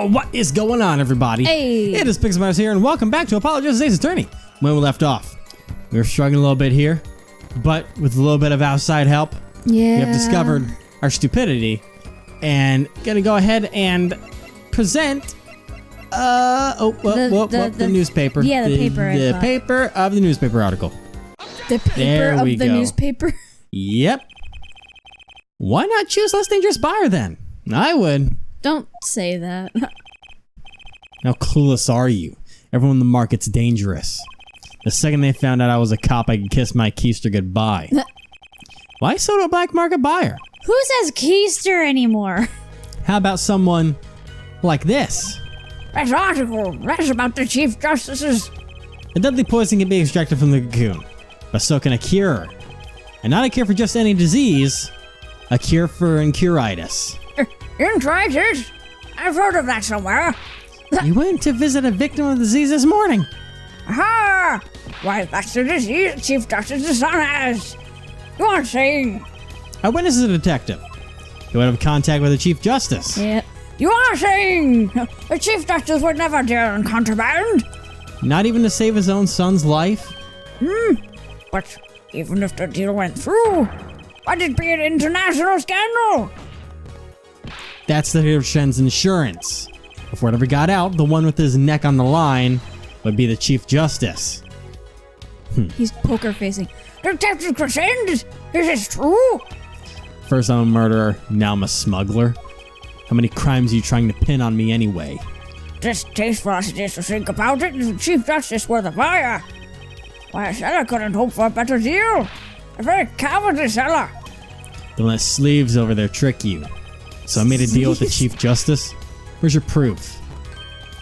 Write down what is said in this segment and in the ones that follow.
Oh, what is going on, everybody? Hey. It is Pixelmouse here, and welcome back to Apologize Ace Attorney. When we left off, we were struggling a little bit here, but with a little bit of outside help, we have discovered our stupidity, and gonna go ahead and present the newspaper. Yeah, the paper. The paper of the newspaper article. The paper of the newspaper? Yep. Why not choose less dangerous buyer then? I would. Don't say that. How clueless are you? Everyone in the market's dangerous. The second they found out I was a cop, I could kiss my keister goodbye. Why so to a black market buyer? Who says keister anymore? How about someone like this? This article, that's about the Chief Justice's... A deadly poison can be extracted from the cocoon, but so can a cure. And not a cure for just any disease, a cure for incuritis. Intritis? I've heard of that somewhere. You went to visit a victim of the disease this morning. Aha! Why, that's the disease Chief Justice's son has. Go on, saying. Our witness is a detective. He would have contact with the Chief Justice. Yep. You are saying the Chief Justice would never deal in contraband? Not even to save his own son's life? But even if the deal went through, would it be an international scandal? That's the Hirschen's insurance. If word ever got out, the one with his neck on the line would be the Chief Justice. He's poker facing. Detective Crescend, is this true? First I'm a murderer, now I'm a smuggler. How many crimes are you trying to pin on me anyway? Distasteful as it is to think about it, the Chief Justice were the buyer. Why, a seller couldn't hope for a better deal. A very cowardly seller. Don't let sleeves over there trick you. So I made a deal with the Chief Justice. Where's your proof?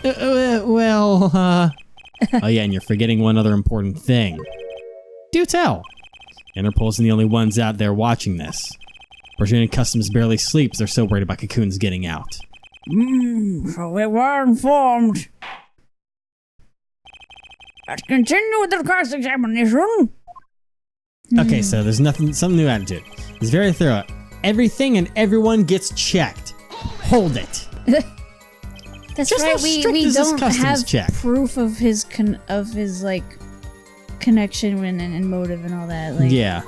Oh yeah, and you're forgetting one other important thing. Do tell. Interpol's the only ones out there watching this. Virginia Customs barely sleeps, they're so worried about Cocoon's getting out. So we were informed. Let's continue with the cross-examination. Okay, so there's something new added to it. It's very thorough. Everything and everyone gets checked. Hold it. That's Just right. how We strict is this don't customs have check? proof of his connection and motive and all that. Like, Yeah.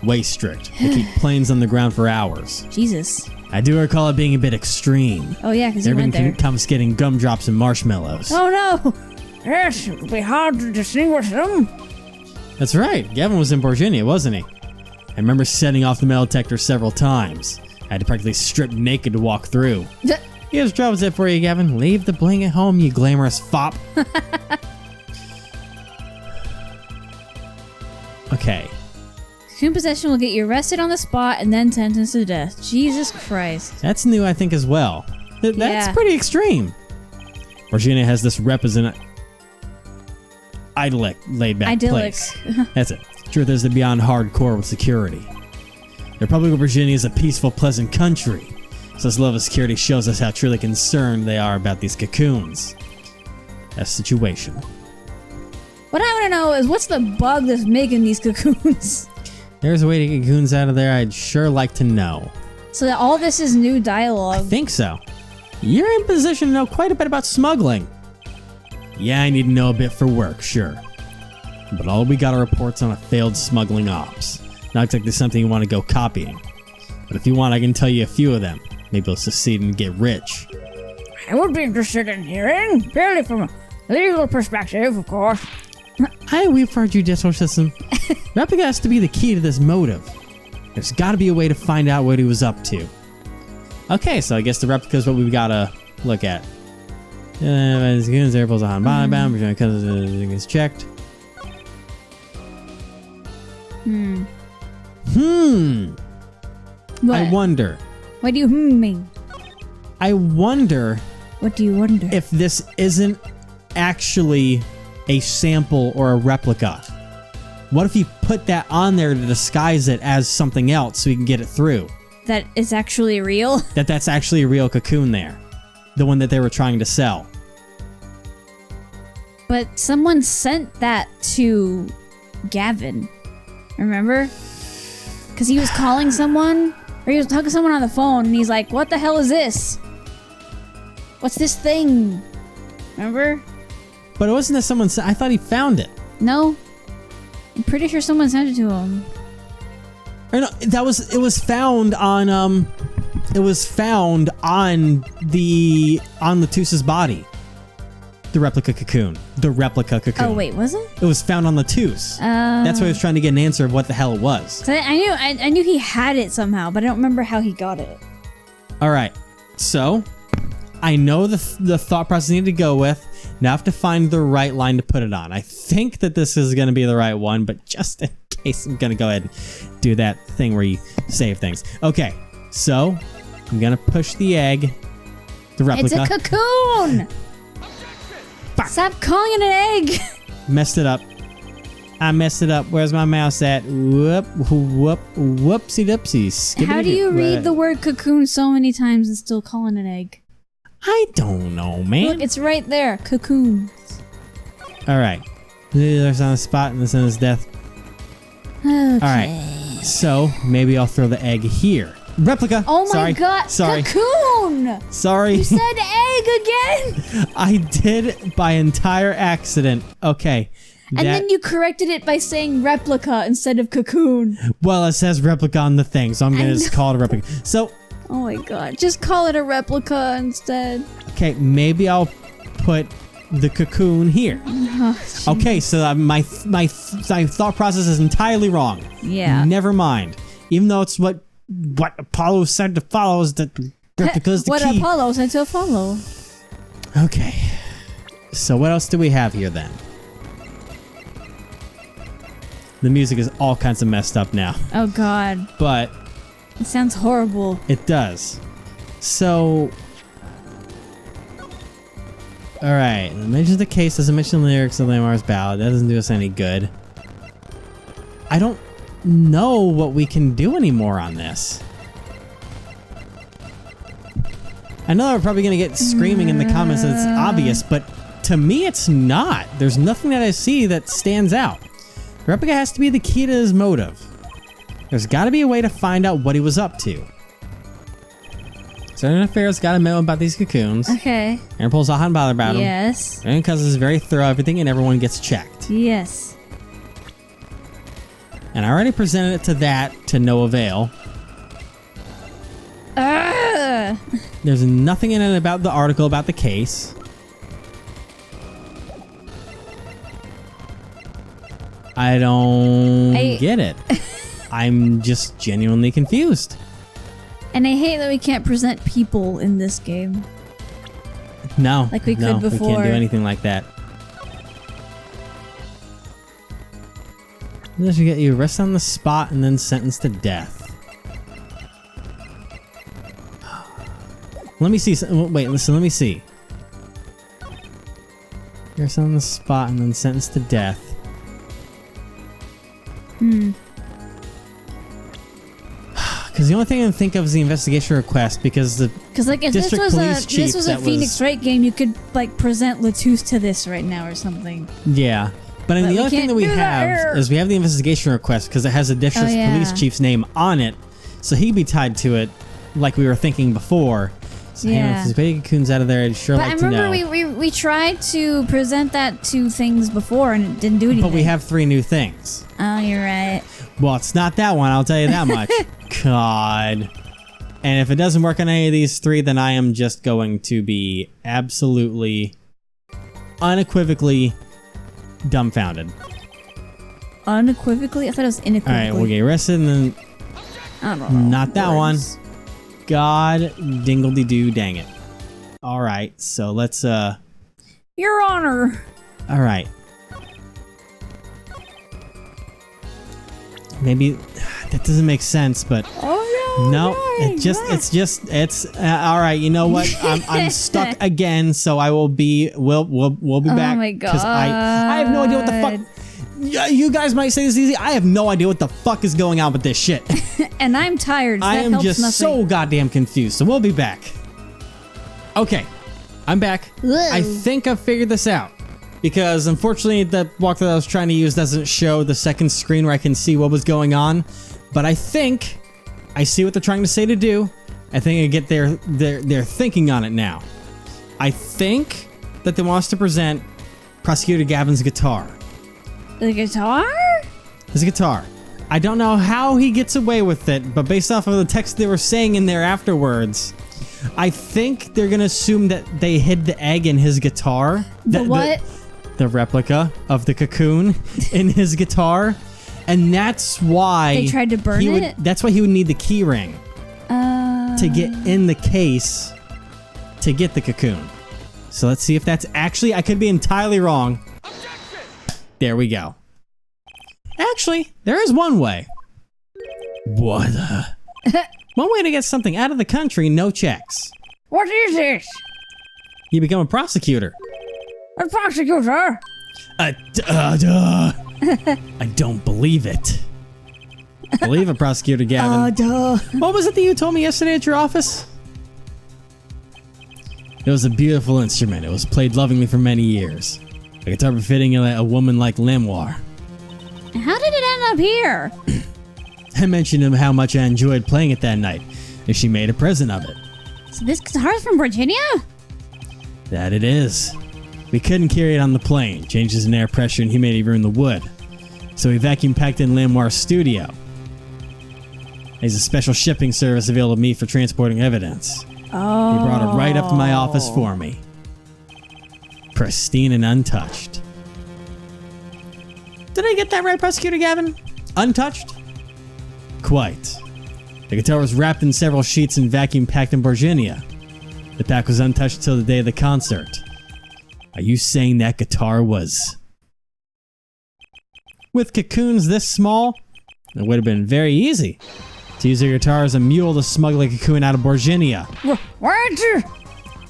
Way strict. They keep planes on the ground for hours. Jesus. I do recall it being a bit extreme. Oh yeah, because he They're went there. even confiscating gumdrops and marshmallows. Oh no. Yes, it would be hard to distinguish them. That's right. Gavin was in Virginia, wasn't he? I remember setting off the metal detector several times. I had to practically strip naked to walk through. Here's trouble tip for you, Gavin. Leave the bling at home, you glamorous fop. Okay. Cocoon possession will get you arrested on the spot and then sentenced to death. Jesus Christ. That's new, I think, as well. That's Yeah. pretty extreme. Virginia has this rep as an idyllic, laid-back place. That's it. Truth is, they're beyond hardcore with security. The Republic of Virginia is a peaceful, pleasant country. So this level of security shows us how truly concerned they are about these cocoons. That's the situation. What I want to know is what's the bug that's making these cocoons? There's a way to get cocoons out of there, I'd sure like to know. So that all this is new I dialogue. think so. You're in position to know quite a bit about smuggling. Yeah, I need to know a bit for work, sure. But all we got are reports on a failed smuggling ops. Not exactly something you want to go copying. But if you want, I can tell you a few of them. Maybe you'll succeed and get rich. I would be interested in hearing, purely from a legal perspective, of course. I weep for our judicial system. Rapping has to be the key to this motive. There's got to be a way to find out what he was up to. Okay, so I guess the replica is what we've got to look at. Airpods on bound, is checked. What? I wonder. What do you mean? I wonder What do you wonder? if this isn't actually a sample or a replica. What if you put that on there to disguise it as something else so we can get it through? That is actually real? That's actually a real cocoon there. The one that they were trying to sell. But someone sent that to Gavin. Remember? Because he was calling someone, or he was talking to someone on the phone, and he's like, what the hell is this? What's this thing? Remember? But it wasn't that someone said. I thought he found it. No. I'm pretty sure someone sent it to him. Or no, it was found on it was found on Latus's body. The replica cocoon. The replica cocoon. Oh wait, was it? It was found on Latus. That's why I was trying to get an answer of what the hell it was. So I knew he had it somehow, but I don't remember how he got it. All right. So, I know the thought process I need to go with. Now I have to find the right line to put it on. I think that this is going to be the right one, but just in case, I'm going to go ahead and do that thing where you save things. Okay, so I'm going to push the egg, the replica. It's a cocoon! Fuck. Stop calling it an egg! Messed it up. I messed it up. Where's my mouse at? Whoop, whoop, whoopsie doopsies. How do you read the word cocoon so many times and still call it an egg? I don't know, man. Look, it's right there. Cocoon. All right. There's on the spot and this is death. Okay. All right. So maybe I'll throw the egg here. Replica. Oh my Sorry. god. Sorry. Cocoon! Sorry. You said egg again! I did by entire accident. Okay. And then you corrected it by saying replica instead of cocoon. Well, it says replica on the thing, so I'm going to just call it a replica. So, Oh my god. Just call it a replica instead. okay, maybe I'll put the cocoon here. Oh, Okay, so my thought process is entirely wrong. yeah. Never mind. Even though it's what Apollo said to follow is that replica is the What key. Apollo said to follow. Okay. So what else do we have here then? The music is all kinds of messed up now, Oh god. but It sounds horrible. it does. So, all right. It mentions the case. Doesn't mention the lyrics of Lamar's ballad. That doesn't do us any good. I don't know what we can do anymore on this. I know we're probably gonna get screaming in the comments that it's obvious, but to me, it's not. There's nothing that I see that stands out. Replica has to be the key to his motive. There's got to be a way to find out what he was up to. Certain Affairs got a memo about these cocoons. Okay. Aaron pulls a hot and bother about them. Yes. Aaron Cousins is very thorough, everything and everyone gets checked. Yes. And I already presented it to that to no avail. There's nothing in it about the article about the case. I don't get it. I'm just genuinely confused. And I hate that we can't present people in this game. No. Like we could no, before. we can't do anything like that. This should get you arrested on the spot and then sentenced to death. Let me see. Wait, listen, let me see. Arrested on the spot and then sentenced to death. Because the only thing I can think of is the investigation request, because the like if this district was police a chief this was a that Phoenix was- Wright game, you could like present Latus to this right now or something. Yeah. But But the we only thing can't that we do that have here. is we have the investigation request because it has a district Oh, yeah. police chief's name on it. So he'd be tied to it like we were thinking before. So hey, Yeah. if there's baby cocoons out of there, I'd sure But like I to remember know. we tried to present that to things before and it didn't do anything. But we have 3 new things. Oh, you're right. Well, it's not that one, I'll tell you that much. God. And if it doesn't work on any of these 3, then I am just going to be absolutely, unequivocally dumbfounded. Unequivocally? I thought it was unequivocally. Alright, we'll get arrested and then I don't know. not that Words. one. God dingledy-doo dang it. Alright, so let's, Your Honor. alright. Maybe, that doesn't make sense, but Oh no, it's alright, you know what? I'm stuck again, so I will be, we'll be back. Oh my god. I have no idea what the fuck. Yeah, you guys might say this is easy. I have no idea what the fuck is going on with this shit. And I'm tired. So I that am helps just nothing. so goddamn confused. So we'll be back. Okay, I'm back. Whoa. I think I've figured this out. Because unfortunately the walkthrough that I was trying to use doesn't show the second screen where I can see what was going on. But I think I see what they're trying to say to do. I think I get their thinking on it now. I think that they want us to present Prosecutor Gavin's guitar. The guitar? His guitar. I don't know how he gets away with it, but based off of the text they were saying in there afterwards, I think they're gonna assume that they hid the egg in his guitar. The what? The replica of the cocoon in his guitar. And that's why They tried to burn it? That's why he would need the key ring to get in the case to get the cocoon. So let's see if that's actually, I could be entirely wrong. There we go. Actually, there is one way. What? One way to get something out of the country, no checks. What is this? You become a prosecutor. A prosecutor? Duh. I don't believe it. Believe it, Prosecutor Gavin. Duh. What was it that you told me yesterday at your office? It was a beautiful instrument. It was played lovingly for many years. A guitar befitting a woman like Lemoire. How did it end up here? I mentioned him how much I enjoyed playing it that night, and she made a present of it. So this guitar's from Virginia? That it is. We couldn't carry it on the plane. Changes in air pressure and humidity ruined the wood. So we vacuum packed in Lemoire's studio. There's a special shipping service available to me for transporting evidence. Oh. He brought it right up to my office for me. Pristine and untouched. Did I get that right, Prosecutor Gavin? Untouched? Quite. The guitar was wrapped in several sheets and vacuum packed in Virginia. The pack was untouched until the day of the concert. Are you saying that guitar was... With cocoons this small, it would have been very easy to use a guitar as a mule to smuggle a cocoon out of Virginia. What?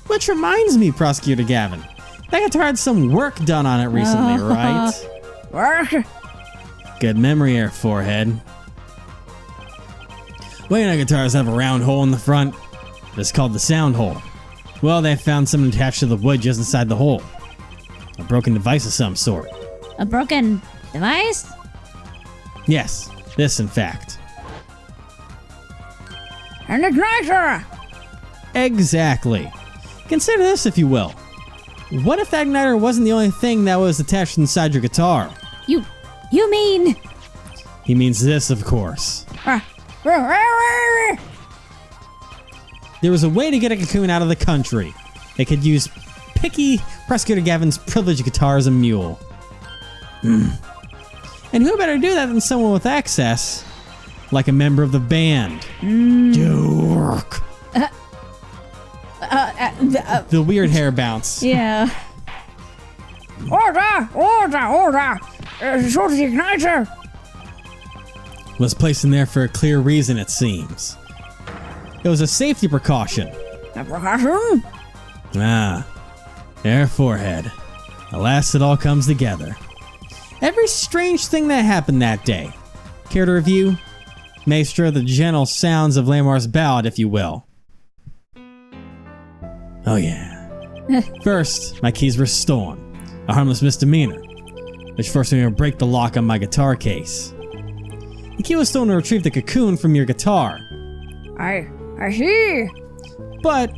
Which reminds me, Prosecutor Gavin, that guitar had some work done on it recently, right? Work? Good memory there, forehead. Well, you know, guitars have a round hole in the front. It's called the sound hole. Well, they found something attached to the wood just inside the hole. A broken device of some sort. A broken device? Yes, this in fact. An igniter! Exactly. Consider this, if you will. What if that igniter wasn't the only thing that was attached inside your guitar? You mean... He means this, of course. There was a way to get a cocoon out of the country. They could use picky Prosecutor Gavin's privileged guitar as a mule. And who better do that than someone with access, like a member of the band? Dork. The weird hair bounce. Yeah. Order! Shoot the igniter! Was placed in there for a clear reason, it seems. It was a safety precaution. A precaution? Ah, there, forehead. Alas, it all comes together. Every strange thing that happened that day. Care to review? Maestro, the gentle sounds of Lemoire's ballad, if you will. Oh yeah. First, my keys were stolen. A harmless misdemeanor, which forced me to break the lock on my guitar case. The key was stolen to retrieve the cocoon from your guitar. I see. But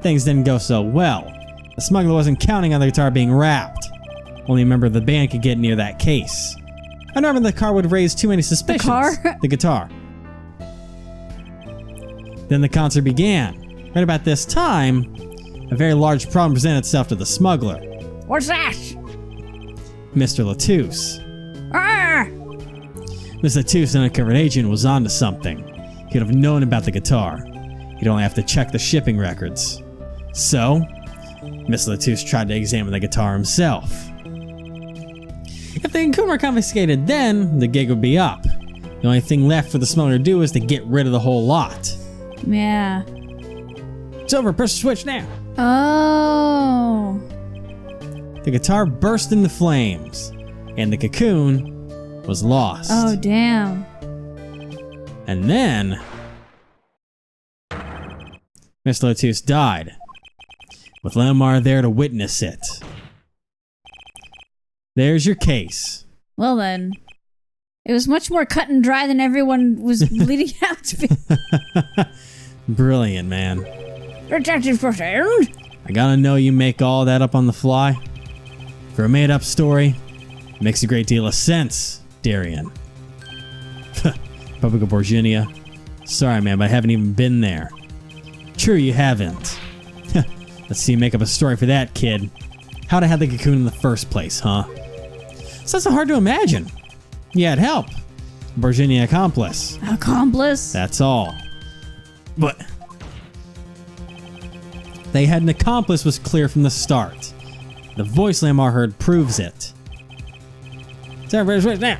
things didn't go so well. The smuggler wasn't counting on the guitar being wrapped. Only a member of the band could get near that case. I normally the car would raise too many suspicions. The guitar? Then the concert began. Right about this time, a very large problem presented itself to the smuggler. What's that? Mr. Latouche. Ah! Mr. Latouche, an uncovered agent, was onto something. He would have known about the guitar. He'd only have to check the shipping records. So, Mr. Latouche tried to examine the guitar himself. If the cocoon were confiscated then, the gig would be up. The only thing left for the smuggler to do is to get rid of the whole lot. Yeah. It's over, press the switch now. Oh. The guitar burst into flames, and the cocoon was lost. Oh, damn. And then, Mr. Latouche died, with Lemoire there to witness it. There's your case. Well then. It was much more cut and dry than everyone was leading out to be. Brilliant, man. Detective Proceed? I gotta know you make all that up on the fly. For a made-up story, it makes a great deal of sense, Darian. Republic of Virginia. Sorry, man, but I haven't even been there. True, you haven't. Let's see you make up a story for that, kid. How'd I have the cocoon in the first place, huh? It's not so hard to imagine. Yeah, it'd help. Virginia accomplice. Accomplice? That's all. But they had an accomplice was clear from the start. The voice Lamar heard proves it. Now.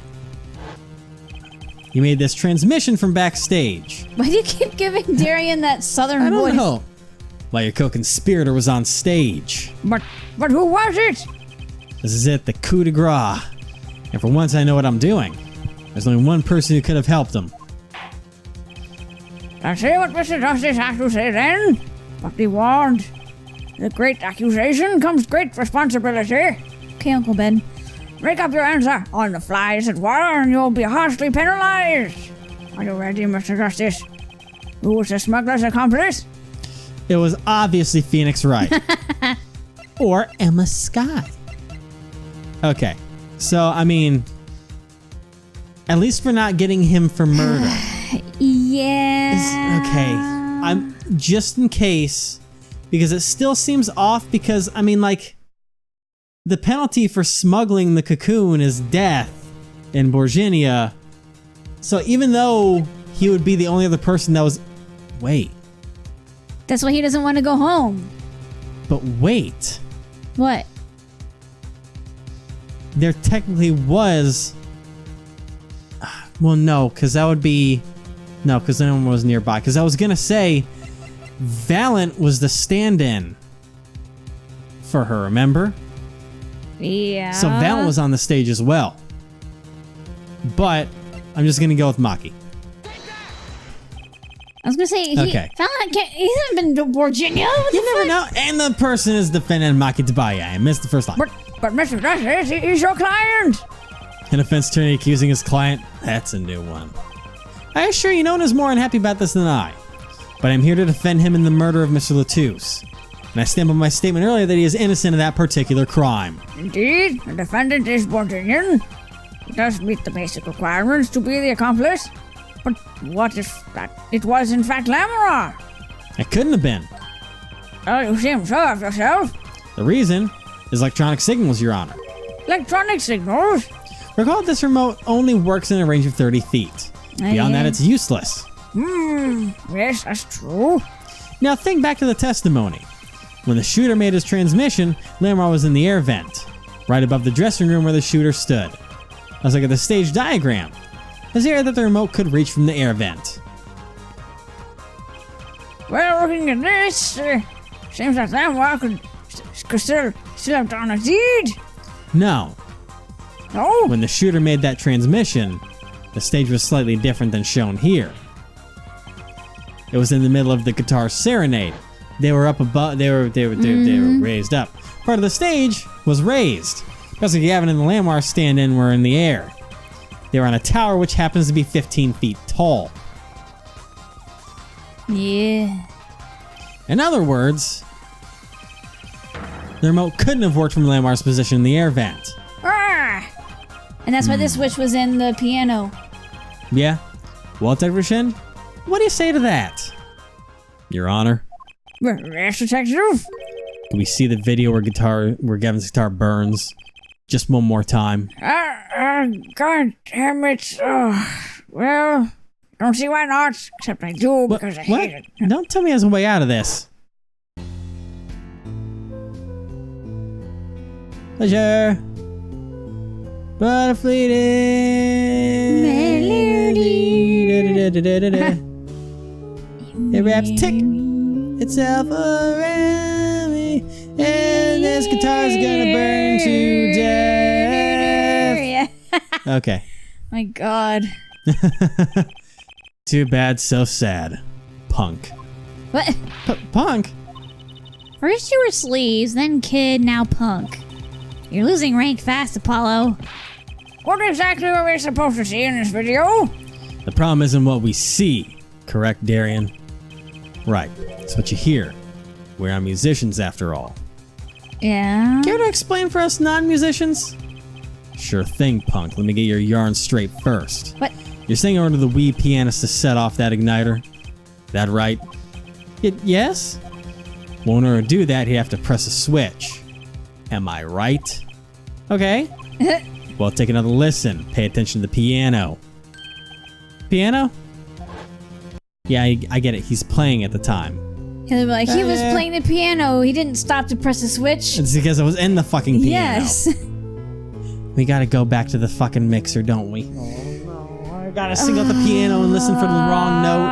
He made this transmission from backstage. Why do you keep giving Darian that southern I don't voice? know. While your co-conspirator was on stage. But who was it? This is it, the coup de grace. And for once I know what I'm doing. There's only one person who could have helped him. Let's see what Mr. Justice has to say then. But be warned. With great accusation comes great responsibility. Okay, Uncle Ben. Make up your answer on the fly, as it were, and you'll be harshly penalized. Are you ready, Mr. Justice? Who was the smuggler's accomplice? It was obviously Phoenix Wright. Or Emma Skye. Okay, so I mean, at least we're not getting him for murder. Yeah. Okay, I'm just in case, because it still seems off because, I mean, like, the penalty for smuggling the cocoon is death in Virginia. So even though he would be the only other person that was... Wait. That's why he doesn't want to go home. But wait. What? There technically was... Well, no, because that would be... No, because no one was nearby. Because I was going to say... Valent was the stand-in for her, remember? Yeah. So Valent was on the stage as well. But I'm just going to go with Maki. I was gonna say, Okay. He hasn't been to Virginia. What the You never fuck? know. And the person is defending Maki Tabaya. I missed the first line. But Mr. Justice, he's your client. An offense attorney accusing his client? That's a new one. I assure you, no one is more unhappy about this than I. But I'm here to defend him in the murder of Mr. Latouche. And I stand by my statement earlier that he is innocent of that particular crime. Indeed, the defendant is Virginian. He does meet the basic requirements to be the accomplice. But what if that it was in fact Lamar? It couldn't have been. Oh, you seem sure of yourself. The reason is electronic signals, Your Honor. Electronic signals? Recall this remote only works in a range of 30 feet. Beyond that, it's useless. Yes, that's true. Now think back to the testimony. When the shooter made his transmission, Lamar was in the air vent, right above the dressing room where the shooter stood. I was like at the stage diagram. There's the area that the remote could reach from the air vent. Well, looking at this, seems that Lamar could still have done a deed. No. No? When the shooter made that transmission, the stage was slightly different than shown here. It was in the middle of the guitar serenade. They were up above. They were raised up. Part of the stage was raised. Just like Gavin and the Lamar stand-in were in the air. They were on a tower which happens to be 15 feet tall. Yeah. In other words, the remote couldn't have worked from Lamar's position in the air vent. Ah! And that's why this switch was in the piano. Yeah? Well, Detective, what do you say to that? Your Honor? Yes, Detective? Can we see the video where Gavin's guitar burns? Just one more time. God damn it. Well, don't see why not, except I do because I hate it. Don't tell me there's a way out of this. Pleasure. But a fleeting melody. It wraps tick itself around me, and this guitar's gonna burn to death. Yeah. Okay. My God. Too bad, so sad. Punk. What? Punk? First you were sleaze, then kid, now punk. You're losing rank fast, Apollo. What exactly are we supposed to see in this video? The problem isn't what we see, correct, Darian? Right, it's what you hear. We're not musicians after all. Yeah. Care to explain for us non-musicians? Sure thing, punk. Let me get your yarn straight first. What? You're saying in order the wee pianist to set off that igniter? That right? Yes? Well, in order to do that, he'd have to press a switch. Am I right? Okay. Well, take another listen. Pay attention to the piano. Piano? Yeah, I get it. He's playing at the time. He'll be like, he was playing the piano. He didn't stop to press a switch. It's because I was in the fucking piano. Yes. We gotta go back to the fucking mixer, don't we? I gotta sing out the piano and listen for the wrong note.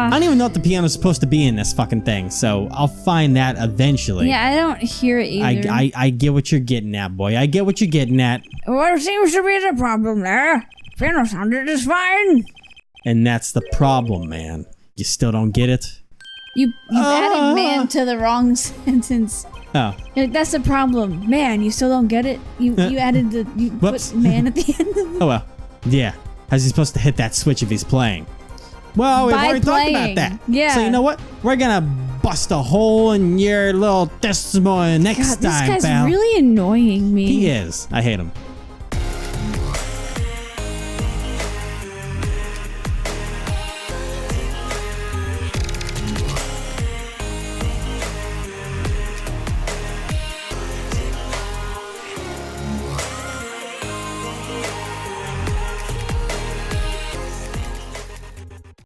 I don't even know what the piano's supposed to be in this fucking thing, so I'll find that eventually. Yeah, I don't hear it either. I get what you're getting at, boy. I get what you're getting at. What seems to be the problem there? Piano sounded just fine. And that's the problem, man. You still don't get it? You added man to the wrong sentence. Oh. You're like, that's the problem. Man, you still don't get it? You added the... You Whoops. put man at the end of it? Oh, well. Yeah. How's he supposed to hit that switch if he's playing? Well, we've By already playing. talked about that. Yeah. So you know what? We're gonna bust a hole in your little testimony next God, this time, guy's pal. really annoying me. He is. I hate him.